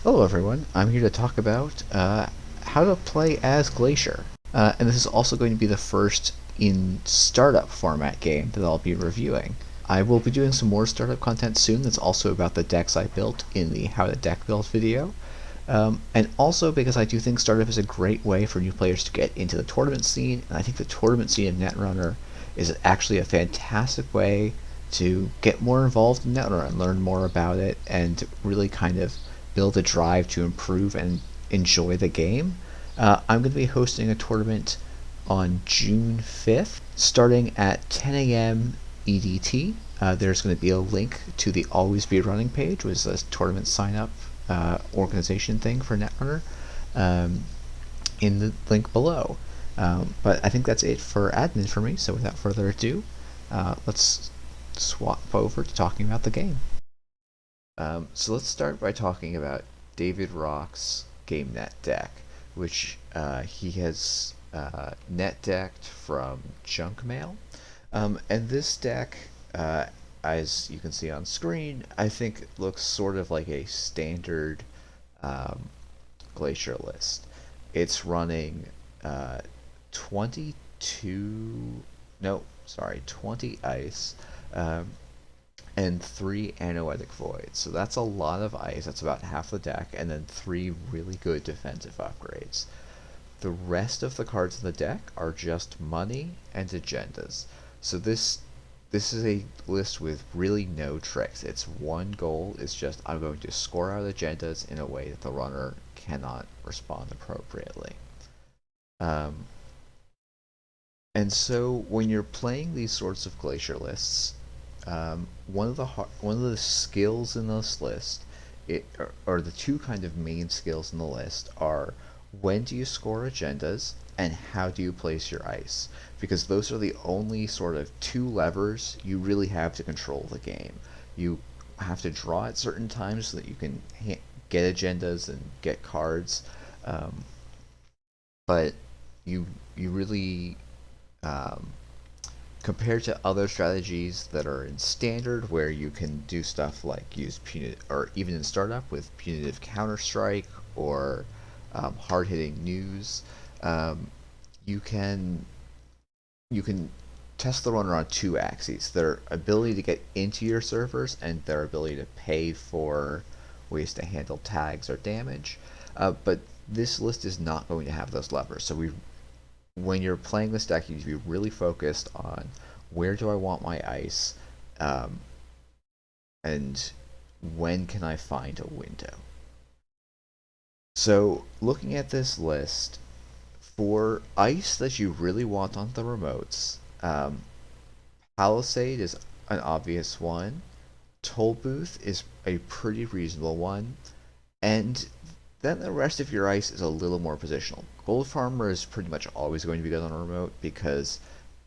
Hello everyone, I'm here to talk about how to play as Glacier. And this is also going to be the first in startup format game that I'll be reviewing. I will be doing some more startup content soon that's also about the decks I built in the How to Deck Build video. And also because I do think startup is a great way for new players to get into the tournament scene, and I think the tournament scene of Netrunner is actually a fantastic way to get more involved in Netrunner and learn more about it and really kind of build a drive to improve and enjoy the game. I'm going to be hosting a tournament on June 5th, starting at 10 a.m. EDT. There's going to be a link to the Always Be Running page, which is a tournament sign up organization thing for Netrunner, in the link below. But I think that's it for admin for me, so without further ado, let's swap over to talking about the game. So let's start by talking about David Rock's game net deck, which he has net decked from junk mail. And this deck, as you can see on screen, I think looks sort of like a standard um, Glacier list. It's running 22, no, sorry, 20 ice, um, and 3 Anoetic Voids. So that's a lot of ice. That's about half the deck, and then 3 really good defensive upgrades. The rest of the cards in the deck are just money and agendas. So this is a list with really no tricks. Its one goal is just I'm going to score out agendas in a way that the runner cannot respond appropriately. Um, and so when you're playing these sorts of glacier lists, one of the skills in this list, or the two kind of main skills in the list are when do you score agendas and how do you place your ice, because those are the only sort of two levers you really have to control the game. You have to draw at certain times so that you can get agendas and get cards, um, but you really um, compared to other strategies that are in standard where you can do stuff like use punitive, or even in startup with punitive counter strike or hard hitting news, um, you can you can test the runner on two axes: their ability to get into your servers and their ability to pay for ways to handle tags or damage. But this list is not going to have those levers. So when you're playing this deck, you need to be really focused on where do I want my ice, um, and when can I find a window. So looking at this list, for ice that you really want on the remotes, Palisade is an obvious one. Toll Booth is a pretty reasonable one. And then the rest of your ice is a little more positional. Gold Farmer is pretty much always going to be good on a remote because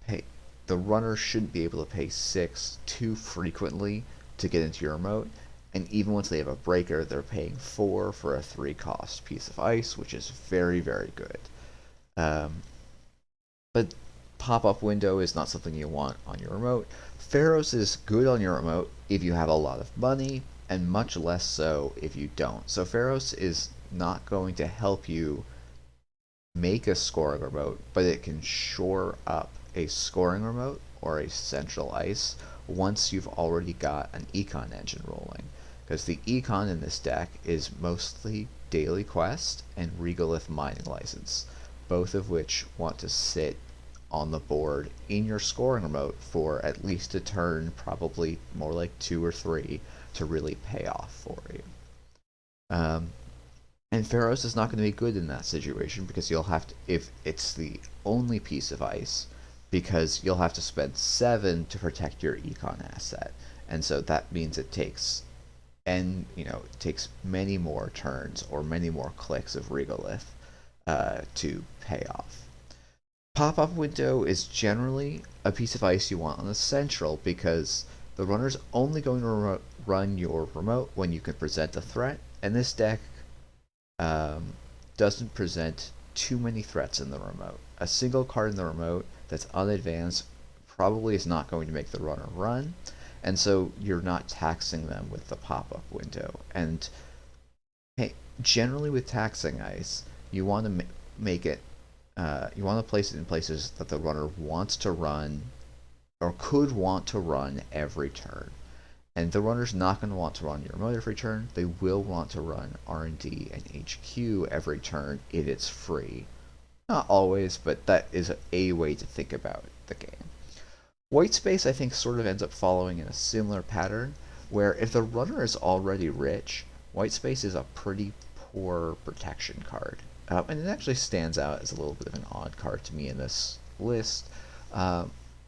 pay, the runner shouldn't be able to pay 6 too frequently to get into your remote. And even once they have a breaker, they're paying 4 for a 3 cost piece of ice, which is very, very good. Um, but pop-up window is not something you want on your remote. Pharaohs is good on your remote if you have a lot of money, and much less so if you don't. So Pharaohs is not going to help you make a scoring remote, but it can shore up a scoring remote or a central ice once you've already got an econ engine rolling. Because the econ in this deck is mostly Daily Quest and Regolith Mining License, both of which want to sit on the board in your scoring remote for at least a turn, probably more like 2 or 3, to really pay off for you. Um, and Pharaohs is not going to be good in that situation because you'll have to, if it's the only piece of ice, because you'll have to spend 7 to protect your econ asset. And so that means it takes, and it takes many more turns or many more clicks of Regolith to pay off. Pop-up window is generally a piece of ice you want on the central because the runner's only going to run your remote when you can present a threat, and this deck um, doesn't present too many threats in the remote. A single card in the remote that's unadvanced probably is not going to make the runner run, and so you're not taxing them with the pop-up window. And hey, generally with taxing ice, you want to make it, you want to place it in places that the runner wants to run or could want to run every turn. And the runner's not going to want to run your motor every turn. They will want to run R&D and HQ every turn if it's free. Not always, but that is a way to think about the game. White space, I think, sort of ends up following in a similar pattern, where if the runner is already rich, white space is a pretty poor protection card. And it actually stands out as a little bit of an odd card to me in this list.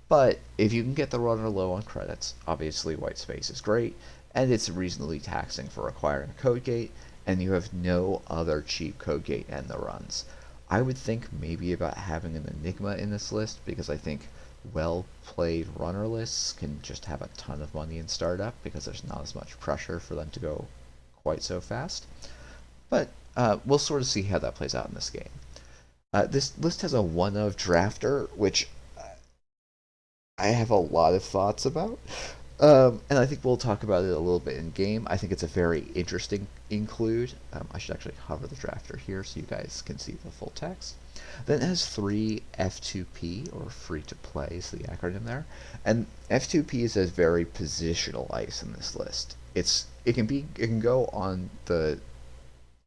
But if you can get the runner low on credits, obviously white space is great, and it's reasonably taxing for acquiring a code gate, and you have no other cheap code gate in the runs. I would think maybe about having an Enigma in this list, because I think well-played runner lists can just have a ton of money in startup, because there's not as much pressure for them to go quite so fast. But we'll sort of see how that plays out in this game. This list has a one of drafter, which I have a lot of thoughts about. And I think we'll talk about it a little bit in game. I think it's a very interesting include. I should actually hover the drafter here so you guys can see the full text. Then it has 3 F2P, or free to play is the acronym there. And F2P is a very positional ice in this list. It can go on the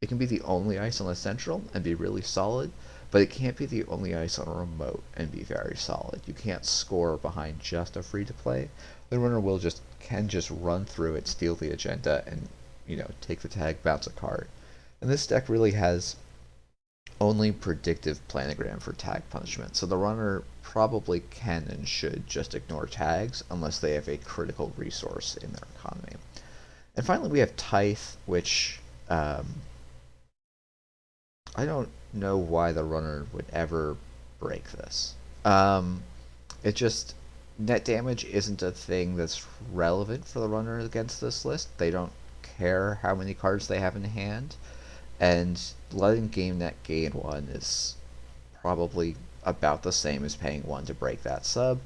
it can be the only ice on the central and be really solid, but it can't be the only ice on a remote and be very solid. You can't score behind just a free to play. The runner can just run through it, steal the agenda, and take the tag, bounce a card. And this deck really has only predictive planogram for tag punishment, so the runner probably can and should just ignore tags unless they have a critical resource in their economy. And finally, we have Tithe, which I don't know why the runner would ever break this. It just net damage isn't a thing that's relevant for the runner against this list. They don't care how many cards they have in hand, and letting game net gain 1 is probably about the same as paying 1 to break that sub.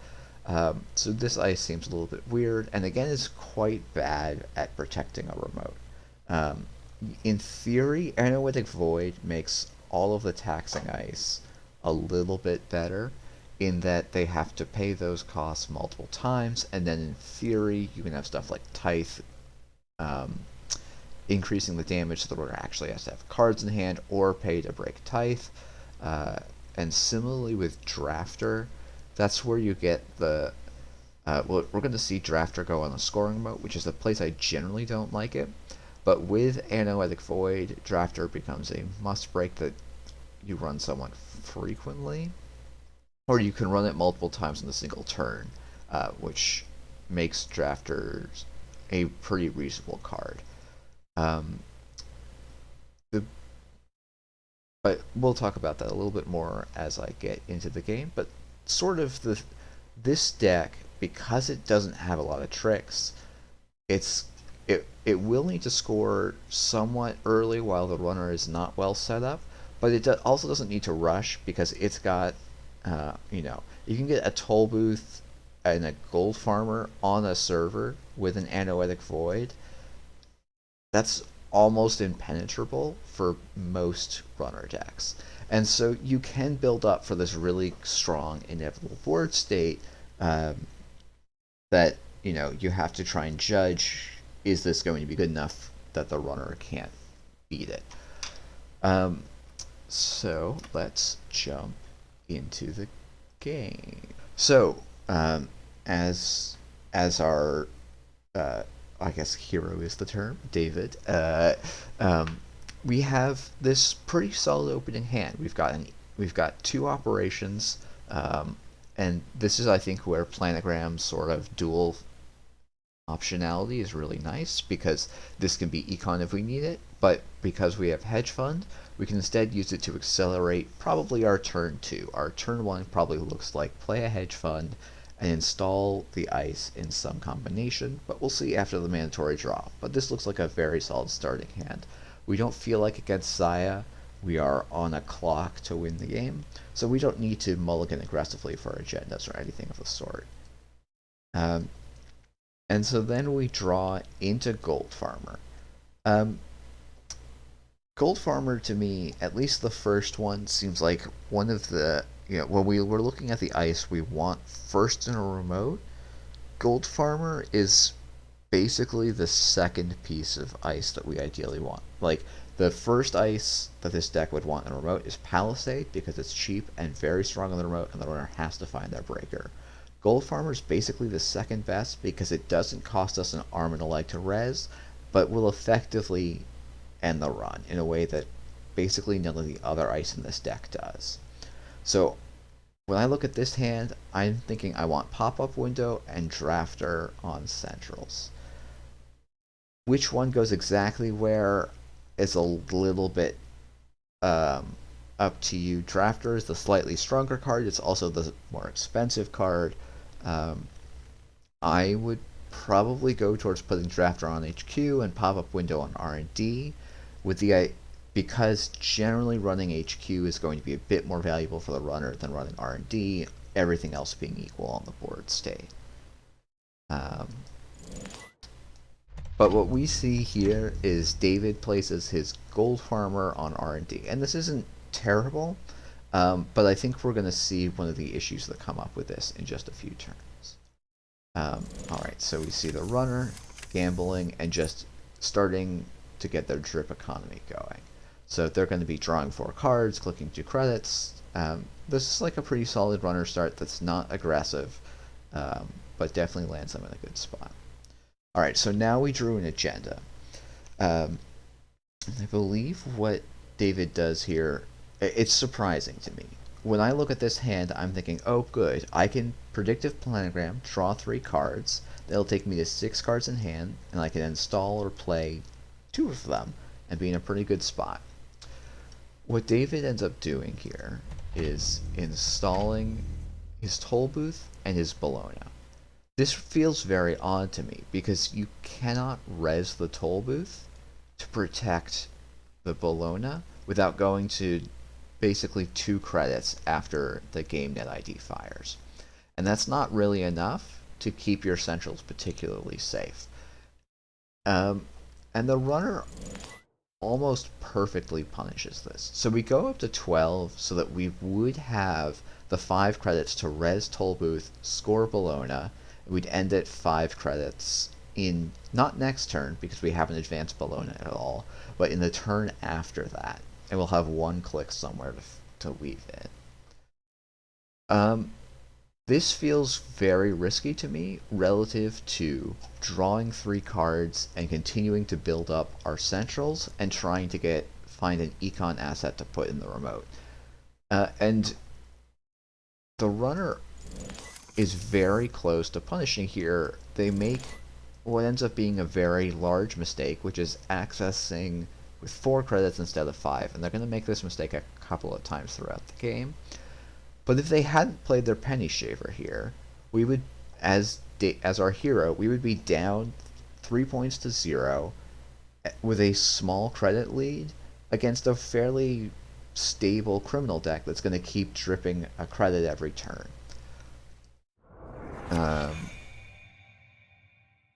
So this ice seems a little bit weird, and again is quite bad at protecting a remote. In theory, Analytic Void makes all of the taxing ice a little bit better, in that they have to pay those costs multiple times, and then in theory you can have stuff like Tithe increasing the damage so the runner actually has to have cards in hand or pay to break Tithe. And similarly with Drafter, that's where you get the well, we're going to see Drafter go on the scoring mode, which is the place I generally don't like it. But with Analytic Void, Drafter becomes a must-break that you run somewhat frequently, or you can run it multiple times in a single turn, which makes Drafters a pretty reasonable card. But we'll talk about that a little bit more as I get into the game. But sort of this deck, because it doesn't have a lot of tricks, it will need to score somewhat early while the runner is not well set up, but it also doesn't need to rush, because it's got, you can get a toll booth and a gold farmer on a server with an Anoetic Void. That's almost impenetrable for most runner decks. And so you can build up for this really strong inevitable board state that, you have to try and judge, is this going to be good enough that the runner can't beat it? So let's jump into the game. So as our I guess hero is the term, David, we have this pretty solid opening hand. We've got 2 operations, and this is, I think, where Planogram's sort of dual optionality is really nice, because this can be econ if we need it, but because we have hedge fund, we can instead use it to accelerate probably our turn 2. Our turn 1 probably looks like play a hedge fund and install the ice in some combination, but we'll see after the mandatory draw. But this looks like a very solid starting hand. We don't feel like against Saya we are on a clock to win the game, so we don't need to mulligan aggressively for agendas or anything of the sort. And so then we draw into Gold Farmer. Gold Farmer to me, at least the first one, seems like one of the, when we were looking at the ice we want first in a remote, Gold Farmer is basically the second piece of ice that we ideally want. Like, the first ice that this deck would want in a remote is Palisade because it's cheap and very strong on the remote, and the runner has to find their breaker. Gold Farmer is basically the second best because it doesn't cost us an arm and a leg to res, but will effectively end the run in a way that basically none of the other ice in this deck does. So when I look at this hand, I'm thinking I want Pop-Up Window and Drafter on Centrals. Which one goes exactly where is a little bit up to you. Drafter is the slightly stronger card. It's also the more expensive card. I would probably go towards putting Drafter on HQ and Pop-Up Window on R&D, with the because generally running HQ is going to be a bit more valuable for the runner than running R&D, everything else being equal on the board state. But what we see here is David places his Gold Farmer on R&D, and this isn't terrible, but I think we're going to see one of the issues that come up with this in just a few turns. Alright, so we see the runner gambling and just starting to get their drip economy going. So they're going to be drawing 4 cards, clicking 2 credits. This is like a pretty solid runner start that's not aggressive, but definitely lands them in a good spot. Alright, so now we drew an agenda. I believe what David does here, it's surprising to me. When I look at this hand, I'm thinking, oh good, I can Predictive Planogram, draw 3 cards, that'll take me to 6 cards in hand, and I can install or play 2 of them, and be in a pretty good spot. What David ends up doing here is installing his Toll Booth and his Bologna. This feels very odd to me, because you cannot res the Toll Booth to protect the Bologna without going to basically 2 credits after the game net ID fires. And that's not really enough to keep your centrals particularly safe. And the runner almost perfectly punishes this. So we go up to 12 so that we would have the 5 credits to res Toll Booth, score Bologna. We'd end at 5 credits in, not next turn, because we haven't advanced Bologna at all, but in the turn after that. And we'll have 1 click somewhere to weave it. This feels very risky to me relative to drawing 3 cards and continuing to build up our centrals and trying to find an econ asset to put in the remote. And the runner is very close to punishing here. They make what ends up being a very large mistake, which is accessing with 4 credits instead of 5, and they're going to make this mistake a couple of times throughout the game. But if they hadn't played their Penny Shaver here, we would, as our hero, we would be down 3 points to 0 with a small credit lead against a fairly stable criminal deck that's going to keep dripping a credit every turn.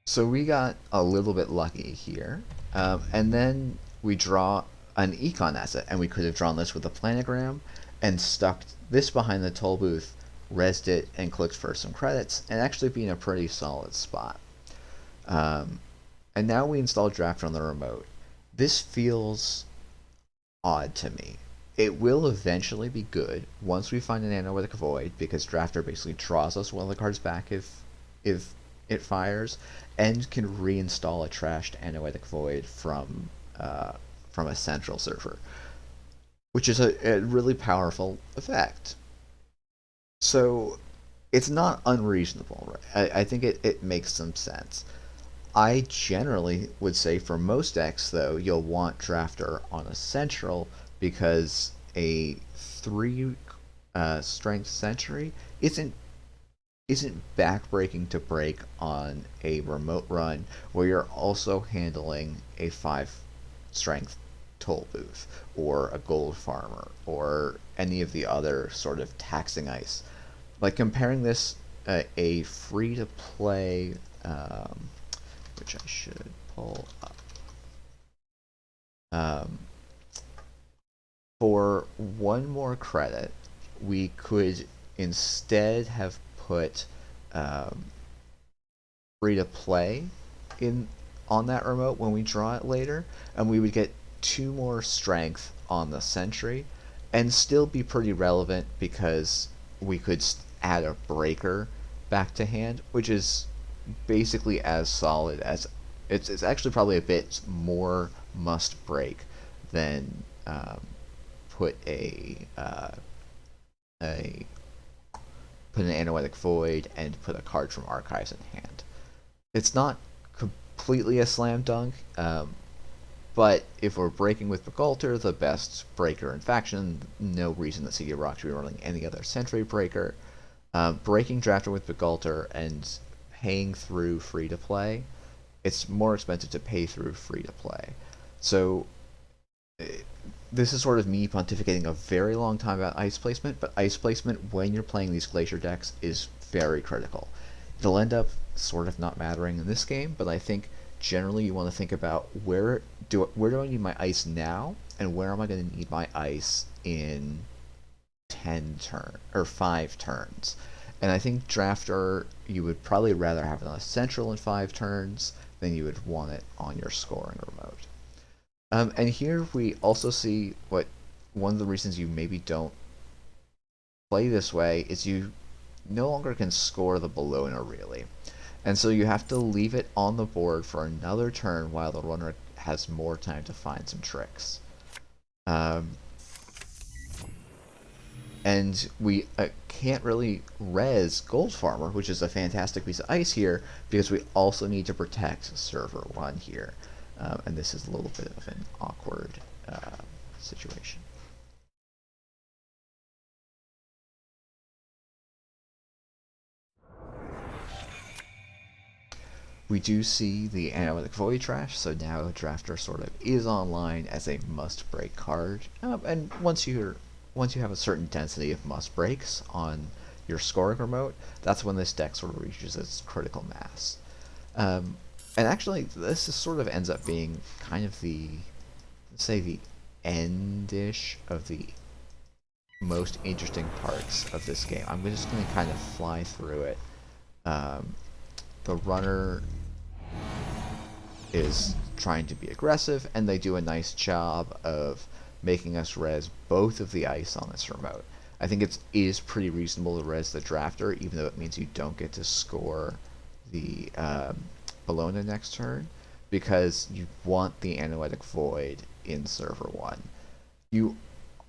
So we got a little bit lucky here, and then we draw an econ asset, and we could have drawn this with a planogram and stuck this behind the Toll Booth, resed it, and clicked for some credits, and actually be in a pretty solid spot. And now we install Draft on the remote. This feels odd to me. It will eventually be good once we find an Analytic Void, because Drafter basically draws us one of the cards back if it fires, and can reinstall a trashed Analytic Void from a central server, which is a really powerful effect. So it's not unreasonable, right? I think it makes some sense. I generally would say for most decks, though, you'll want Drafter on a central, because a 3 strength Sentry isn't backbreaking to break on a remote run where you're also handling a 5 strength Toll Booth or a Gold Farmer or any of the other sort of taxing ice. Like comparing this a free to play, which I should pull up. For one more credit, we could instead have put um, free to play in on that remote when we draw it later, and we would get 2 more strength on the sentry, and still be pretty relevant because we could add a breaker back to hand, which is basically as solid as it's actually probably a bit more must break than put a put an analytic void and put a card from archives in hand. It's not completely a slam dunk, but if we're breaking with Begalter, the best breaker in faction, no reason that CD Rock should be running any other Sentry breaker. Breaking Drafter with Begalter and paying through free to play, it's more expensive to pay through free to play. So this is sort of me pontificating a very long time about ice placement, but ice placement when you're playing these Glacier decks is very critical. It'll end up sort of not mattering in this game, but I think generally you want to think about where do I need my ice now, and where am I going to need my ice in 5 turns. And I think Drafter, you would probably rather have it on a central in 5 turns than you would want it on your scoring remote. And here we also see what one of the reasons you maybe don't play this way is you no longer can score the Bologna really. And so you have to leave it on the board for another turn while the runner has more time to find some tricks. And we can't really res Gold Farmer, which is a fantastic piece of ice here, because we also need to protect Server 1 here. And this is a little bit of an awkward situation. We do see the Analytic Void Trash, so now Drafter sort of is online as a must-break card. And once you have a certain density of must-breaks on your scoring remote, that's when this deck sort of reaches its critical mass. And actually, this is sort of ends up being kind of the, let's say, the end-ish of the most interesting parts of this game. I'm just going to kind of fly through it. The runner is trying to be aggressive, and they do a nice job of making us res both of the ice on this remote. I think it is pretty reasonable to res the Drafter, even though it means you don't get to score the Bologna next turn, because you want the Analytic Void in Server 1. You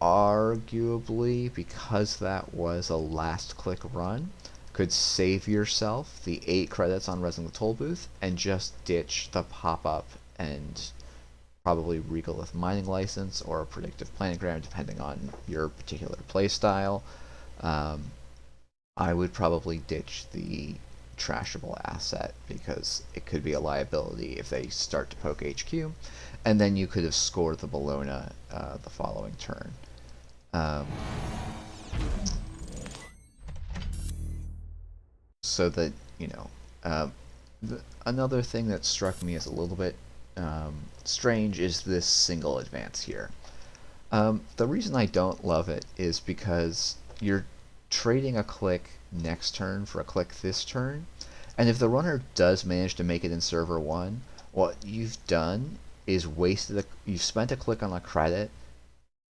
arguably, because that was a last click run, could save yourself the 8 credits on resing the toll booth and just ditch the pop-up and probably Regolith Mining License or a Predictive Planogram, depending on your particular playstyle. I would probably ditch the trashable asset because it could be a liability if they start to poke HQ, and then you could have scored the Bologna the following turn. So that, another thing that struck me as a little bit strange is this single advance here. The reason I don't love it is because you're trading a click next turn for a click this turn, and if the runner does manage to make it in Server 1, what you've done is you've spent a click on a credit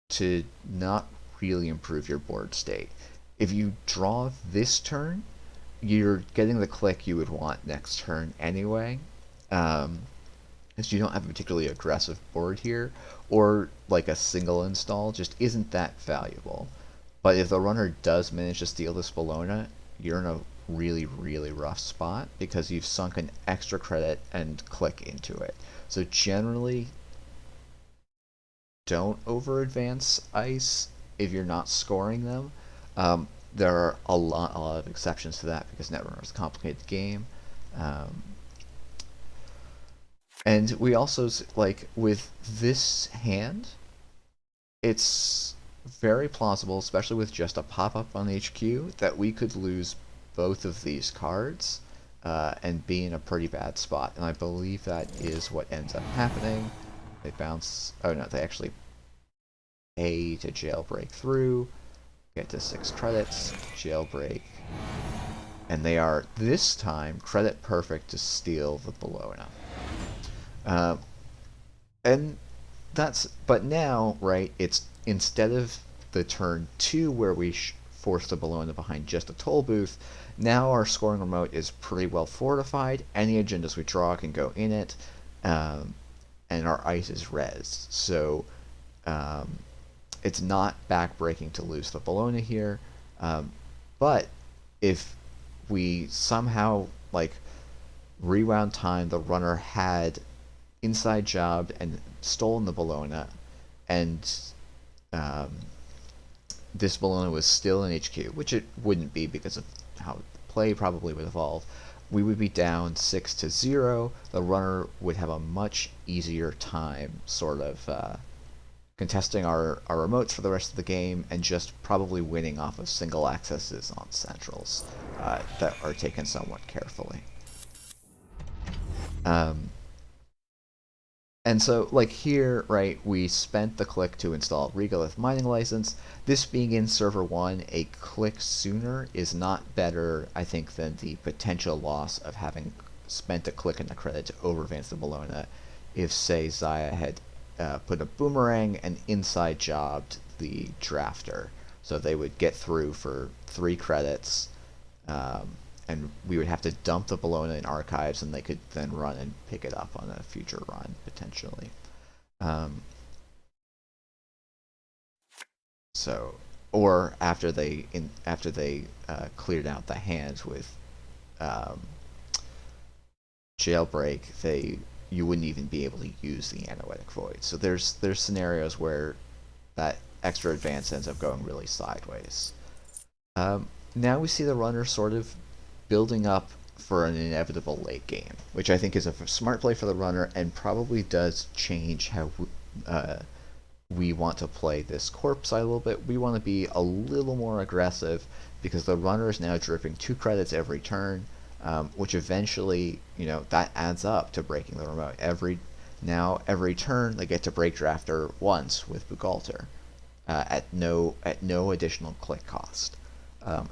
to not really improve your board state. If you draw this turn, you're getting the click you would want next turn anyway, because you don't have a particularly aggressive board here, or like a single install just isn't that valuable. But if the runner does manage to steal this Bologna, you're in a really, really rough spot because you've sunk an extra credit and click into it. So generally, don't over advance ice if you're not scoring them. There are a lot of exceptions to that because Netrunner is a complicated game. And we also, like, with this hand, it's very plausible, especially with just a pop-up on HQ, that we could lose both of these cards and be in a pretty bad spot. And I believe that is what ends up happening. They bounce... Oh no, they actually A to jailbreak through, get to 6 credits, jailbreak, and they are, this time, credit perfect to steal the Bologna. And but now, right, it's instead of the turn 2 where we force the Bologna behind just a toll booth, now our scoring remote is pretty well fortified. Any agendas we draw can go in it, and our ice is res. So it's not backbreaking to lose the Bologna here. But if we somehow rewound time, the runner had inside jobbed and stolen the Bologna, and this Bologna was still in HQ, which it wouldn't be because of how the play probably would evolve, we would be down 6-0. The runner would have a much easier time sort of contesting our remotes for the rest of the game, and just probably winning off of single accesses on centrals that are taken somewhat carefully. And so, here, right, we spent the click to install Regolith mining license. This being in server 1, a click sooner is not better, I think, than the potential loss of having spent a click in the credit to over-advance the Bologna if, say, Zaya had put a boomerang and inside jobbed the drafter. So they would get through for 3 credits, and we would have to dump the Bologna in archives, and they could then run and pick it up on a future run, potentially. Or after they cleared out the hands with jailbreak, you wouldn't even be able to use the Anoetic Void. So there's scenarios where that extra advance ends up going really sideways. Now we see the runner sort of building up for an inevitable late game, which I think is a smart play for the runner and probably does change how we want to play this corpse side a little bit. We want to be a little more aggressive because the runner is now dripping 2 credits every turn, which eventually, that adds up to breaking the remote. Every turn they get to break drafter once with Bugalter at no additional click cost.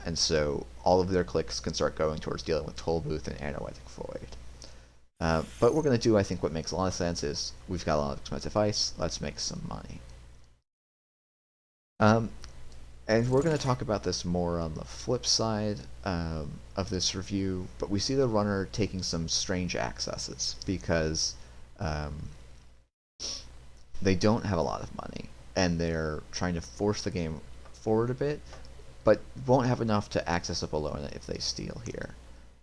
And so all of their clicks can start going towards dealing with Toll Booth and Anoetic Void. But we're going to do, I think, what makes a lot of sense is we've got a lot of expensive ice. Let's make some money. And we're going to talk about this more on the flip side of this review, but we see the runner taking some strange accesses because they don't have a lot of money, and they're trying to force the game forward a bit, but won't have enough to access a Bologna if they steal here.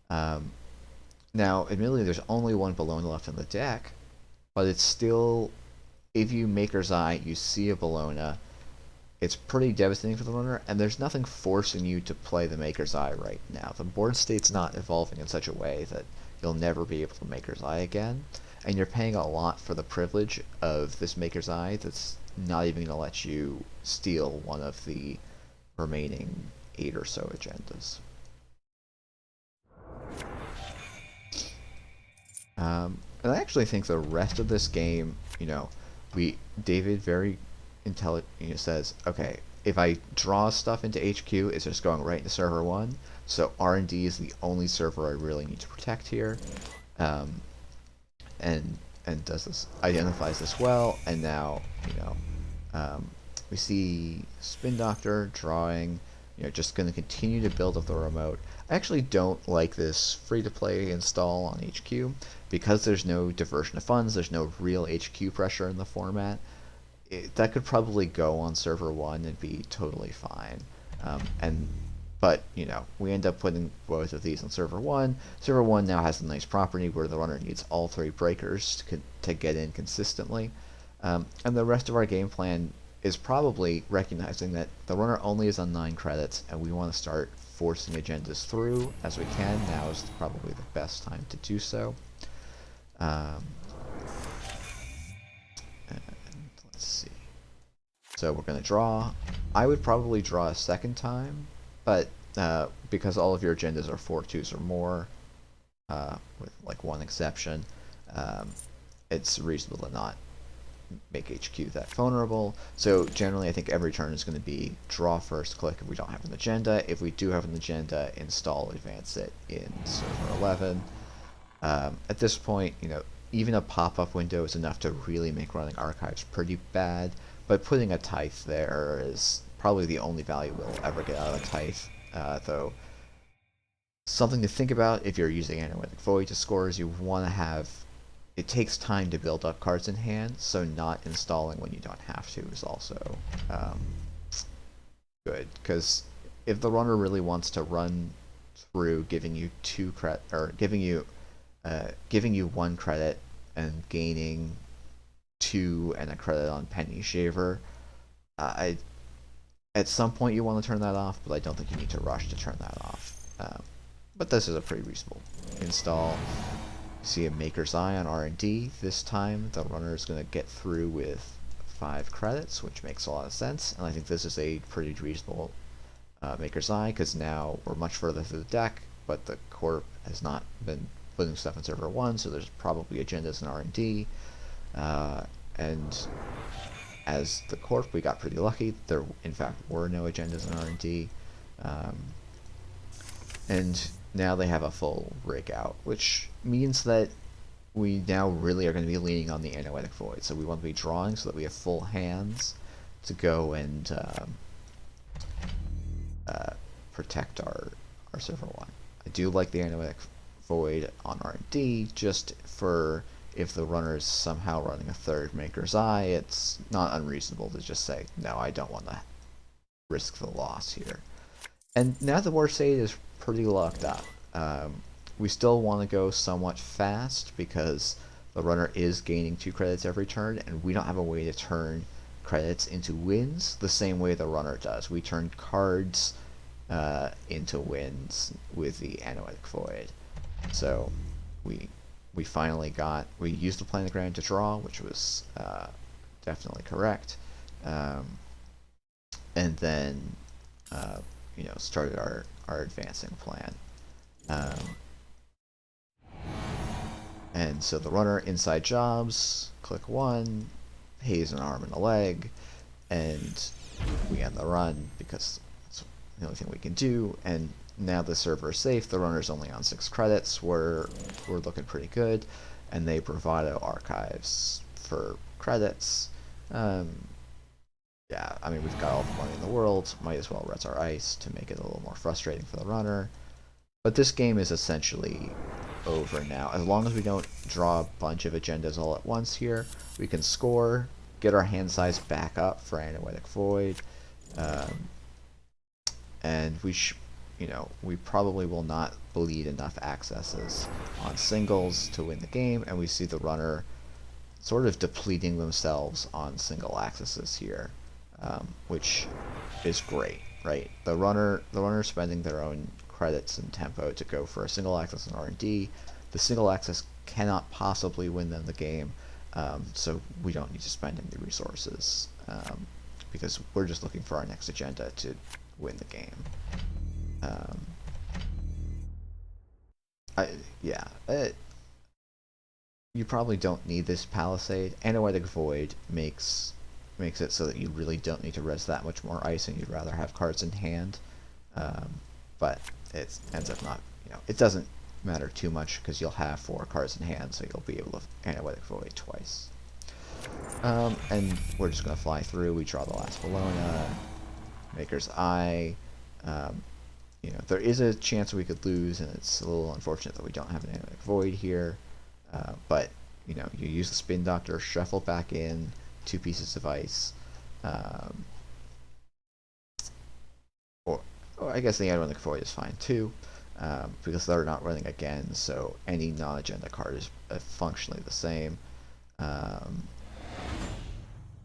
Now, admittedly, there's only 1 Bologna left in the deck, but it's still, if you Maker's Eye, you see a Bologna, it's pretty devastating for the runner, and there's nothing forcing you to play the Maker's Eye right now. The board state's not evolving in such a way that you'll never be able to Maker's Eye again, and you're paying a lot for the privilege of this Maker's Eye that's not even going to let you steal one of the remaining 8 or so agendas. And I actually think the rest of this game, David very intelligent says, okay, if I draw stuff into HQ, it's just going right into server 1. So R&D is the only server I really need to protect here, and does this, identifies this well. And now we see Spin Doctor drawing, just going to continue to build up the remote. I actually don't like this free-to-play install on HQ because there's no diversion of funds, there's no real HQ pressure in the format. That could probably go on server 1 and be totally fine. But we end up putting both of these on server 1. Server 1 now has a nice property where the runner needs all 3 breakers to get in consistently. And the rest of our game plan is probably recognizing that the runner only is on 9 credits, and we want to start forcing agendas through as we can. Now is probably the best time to do so. And let's see. So we're going to draw. I would probably draw a second time, but because all of your agendas are 4/2s or more, with 1 exception, it's reasonable to not make HQ that vulnerable. So generally I think every turn is going to be draw first click if we don't have an agenda. If we do have an agenda, install advance it in server 11. At this point, you know, even a pop-up window is enough to really make running archives pretty bad, but putting a tithe there is probably the only value we'll ever get out of a tithe, though something to think about if you're using Analytic Void to score is you want to have, it takes time to build up cards in hand, so not installing when you don't have to is also good, because if the runner really wants to run through giving you giving you 1 credit and gaining 2 and a credit on Penny Shaver, at some point you want to turn that off, but I don't think you need to rush to turn that off. But this is a pretty reasonable install. You see a Maker's Eye on R&D. This time the runner is going to get through with 5 credits, which makes a lot of sense, and I think this is a pretty reasonable Maker's Eye, because now we're much further through the deck, but the Corp has not been putting stuff in server 1, so there's probably agendas in R&D, and as the Corp we got pretty lucky. There in fact were no agendas in R&D, and now they have a full rig out, which means that we now really are going to be leaning on the Analytic Void. So we want to be drawing so that we have full hands to go and protect our server 1. I do like the Analytic Void on R&D, just for if the runner is somehow running a 3rd Maker's Eye, it's not unreasonable to just say, no, I don't want to risk the loss here. And now the War State is pretty locked up. We still want to go somewhat fast because the runner is gaining 2 credits every turn, and we don't have a way to turn credits into wins the same way the runner does. We turn cards into wins with the Analytic Void. So we used the planogram to draw, which was definitely correct, and then you know, started our advancing plan. And so the runner inside jobs, click 1, pays an arm and a leg, and we end the run because that's the only thing we can do. And now the server is safe. The runner's only on 6 credits. We're looking pretty good, and they bravado archives for credits. Yeah, I mean, we've got all the money in the world. Might as well res our ice to make it a little more frustrating for the runner. But this game is essentially over now. As long as we don't draw a bunch of agendas all at once here, we can score, get our hand size back up for Analytic Void, and you know, we probably will not bleed enough accesses on singles to win the game, and we see the runner sort of depleting themselves on single accesses here, which is great, right? The runner spending their own credits and tempo to go for a single access in R&D. The single access cannot possibly win them the game, so we don't need to spend any resources, because we're just looking for our next agenda to win the game. You probably don't need this Palisade. Analytic Void makes it so that you really don't need to res that much more ice, and you'd rather have cards in hand. But it ends up not, you know, it doesn't matter too much because you'll have 4 cards in hand, so you'll be able to Analytic Void twice. And we're just going to fly through. We draw the last Bologna, Maker's Eye. You know, there is a chance we could lose, and it's a little unfortunate that we don't have an Analytic Void here. But, you know, you use the Spin Doctor, shuffle back in 2 pieces of ice. Or I guess the Analytic Void is fine too, because they're not running again, so any non-agenda card is functionally the same.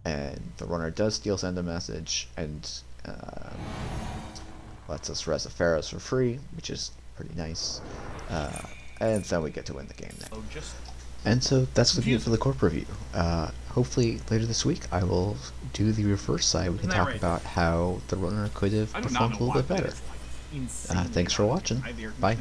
And the runner does steal send a message, and lets us res a Pharaohs for free, which is pretty nice. And then we get to win the game now. And so that's the view for the Corp review. Hopefully later this week I will do the reverse side. We can talk about how the runner could have performed a little bit better. Thanks for watching. Bye.